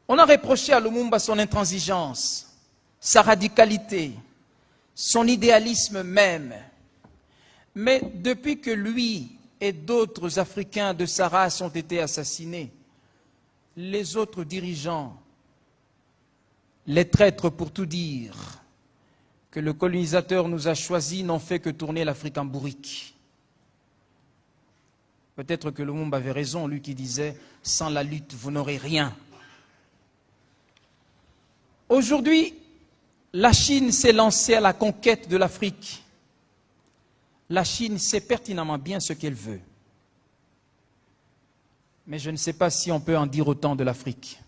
On a reproché à Lumumba son intransigeance, sa radicalité, son idéalisme même. Mais depuis que lui et d'autres Africains de sa race ont été assassinés, les autres dirigeants, les traîtres pour tout dire, que le colonisateur nous a choisis, n'ont fait que tourner l'Afrique en bourrique. Peut-être que Lumumba avait raison, lui qui disait « sans la lutte, vous n'aurez rien ». Aujourd'hui, la Chine s'est lancée à la conquête de l'Afrique. La Chine sait pertinemment bien ce qu'elle veut. Mais je ne sais pas si on peut en dire autant de l'Afrique.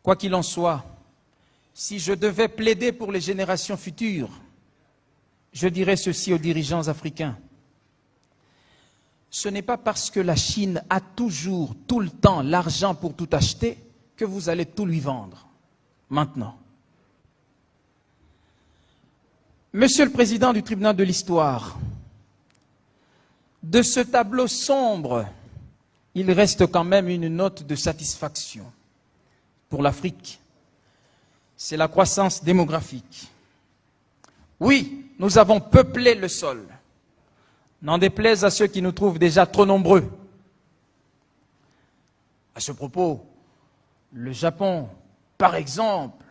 Quoi qu'il en soit, si je devais plaider pour les générations futures, je dirais ceci aux dirigeants africains. Ce n'est pas parce que la Chine a toujours, tout le temps, l'argent pour tout acheter que vous allez tout lui vendre, maintenant. Monsieur le Président du tribunal de l'histoire, de ce tableau sombre, il reste quand même une note de satisfaction pour l'Afrique. C'est la croissance démographique. Oui, nous avons peuplé le sol. N'en déplaise à ceux qui nous trouvent déjà trop nombreux. À ce propos, le Japon, par exemple,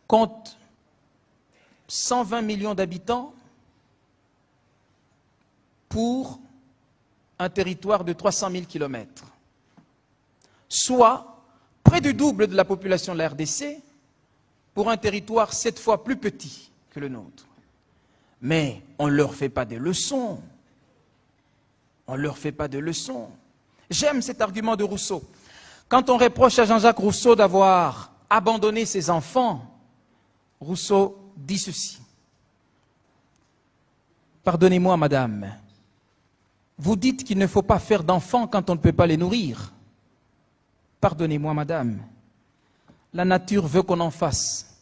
compte 120 millions d'habitants pour un territoire de 300 000 kilomètres, soit près du double de la population de la RDC pour un territoire 7 fois plus petit que le nôtre. Mais on ne leur fait pas des leçons. On ne leur fait pas de leçons. J'aime cet argument de Rousseau. Quand on reproche à Jean-Jacques Rousseau d'avoir abandonné ses enfants, Rousseau dit ceci. Pardonnez-moi, madame, vous dites qu'il ne faut pas faire d'enfants quand on ne peut pas les nourrir. Pardonnez-moi, madame, la nature veut qu'on en fasse,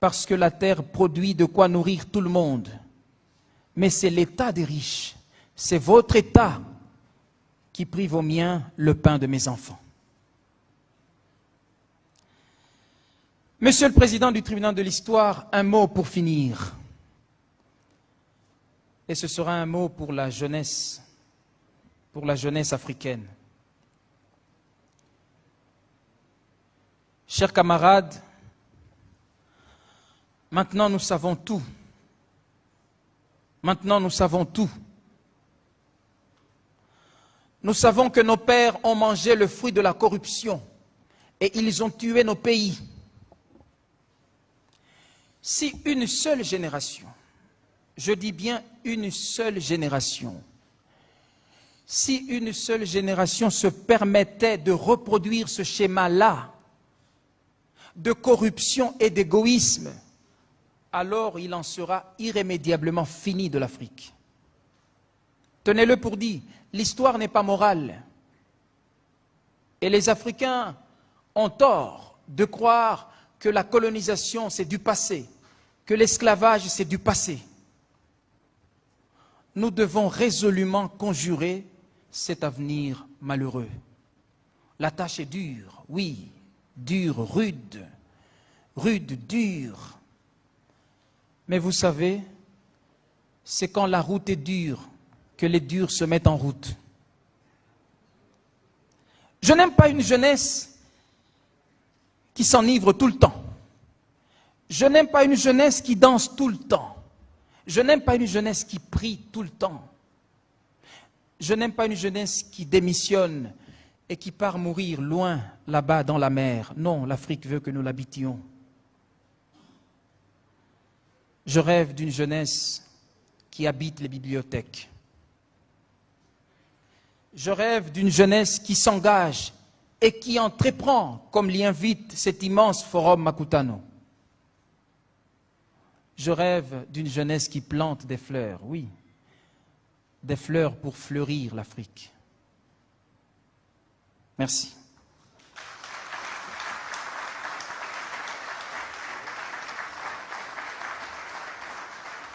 parce que la terre produit de quoi nourrir tout le monde. Mais c'est l'État des riches, c'est votre État qui prive aux miens le pain de mes enfants. Monsieur le Président du tribunal de l'histoire, un mot pour finir. Et ce sera un mot pour la jeunesse africaine. Chers camarades, maintenant nous savons tout. Maintenant nous savons tout. Nous savons que nos pères ont mangé le fruit de la corruption et ils ont tué nos pays. Si une seule génération, je dis bien une seule génération, si une seule génération se permettait de reproduire ce schéma-là de corruption et d'égoïsme, alors il en sera irrémédiablement fini de l'Afrique. Tenez-le pour dit, l'histoire n'est pas morale. Et les Africains ont tort de croire que la colonisation c'est du passé, que l'esclavage c'est du passé. Nous devons résolument conjurer cet avenir malheureux. La tâche est dure, oui, dure, rude, dure. Mais vous savez, c'est quand la route est dure que les durs se mettent en route. Je n'aime pas une jeunesse qui s'enivre tout le temps. Je n'aime pas une jeunesse qui danse tout le temps. Je n'aime pas une jeunesse qui prie tout le temps. Je n'aime pas une jeunesse qui démissionne et qui part mourir loin, là-bas, dans la mer. Non, l'Afrique veut que nous l'habitions. Je rêve d'une jeunesse qui habite les bibliothèques. Je rêve d'une jeunesse qui s'engage et qui entreprend, comme l'y invite cet immense forum Makutano. Je rêve d'une jeunesse qui plante des fleurs, oui, des fleurs pour fleurir l'Afrique. Merci.